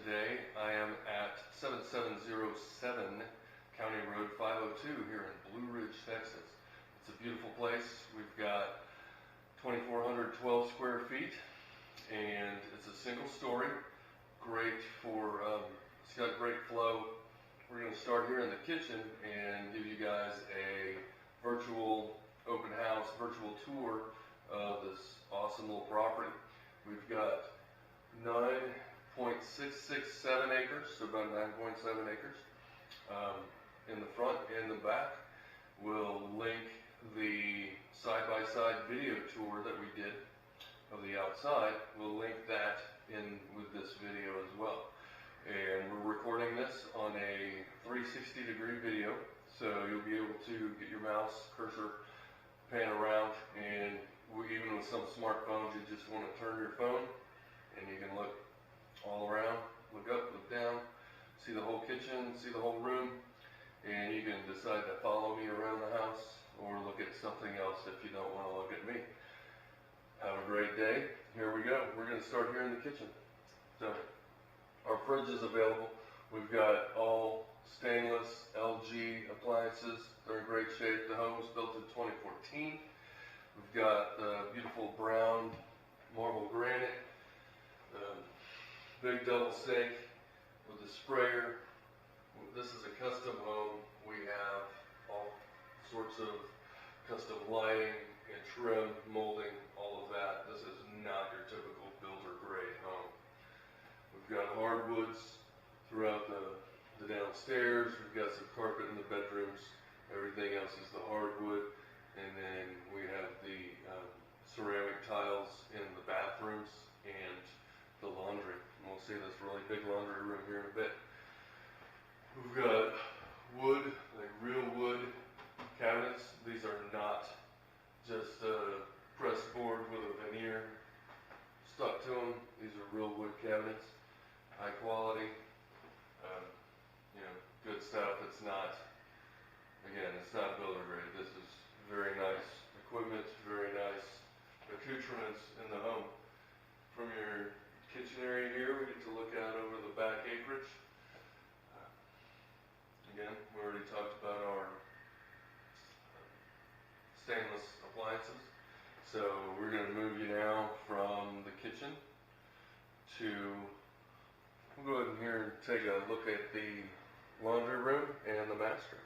today. I am at 7707 County Road 502 here in Blue Ridge, Texas. It's a beautiful place. We've got 2,412 square feet and it's a single story. Great for, it's got great flow. We're going to start here in the kitchen and give you guys a virtual open house, virtual tour of this awesome little property. We've got 9.667 acres, so about 9.7 acres in the front and the back. We'll link the side-by-side video tour that we did of the outside. We'll link that in with this video as well. And we're recording this on a 360-degree video, so you'll be able to get your mouse cursor, pan around, and even with some smartphones, you just want to turn your phone and you can look all around, look up, look down, see the whole kitchen, see the whole room, and you can decide to follow me around the house or look at something else if you don't want to look at me. Have a great day. Here we go. We're going to start here in the kitchen. So our fridge is available. We've got all stainless LG appliances. They're in great shape. The home was built in 2014. We've got beautiful brown marble granite, big double sink with a sprayer. This is a custom home. We have all sorts of custom lighting and trim, molding, all of that. This is not your typical builder grade home. We've got hardwoods throughout the downstairs. We've got some carpet in the bedrooms. Everything else is the hardwood. And then we have the ceramic tiles in the bathrooms and the laundry. And we'll see this really big laundry room here in a bit. We've got wood, like real wood cabinets. These are not just pressed board with a veneer stuck to them. These are real wood cabinets, high quality, good stuff. It's not, again, it's not builder grade. This is very nice equipment, very nice accoutrements in the home. From your kitchen area here, we get to look out over the back acreage. Again, we already talked about our stainless appliances. So we're going to move you now from the kitchen to, we'll go ahead and here and take a look at the laundry room and the master.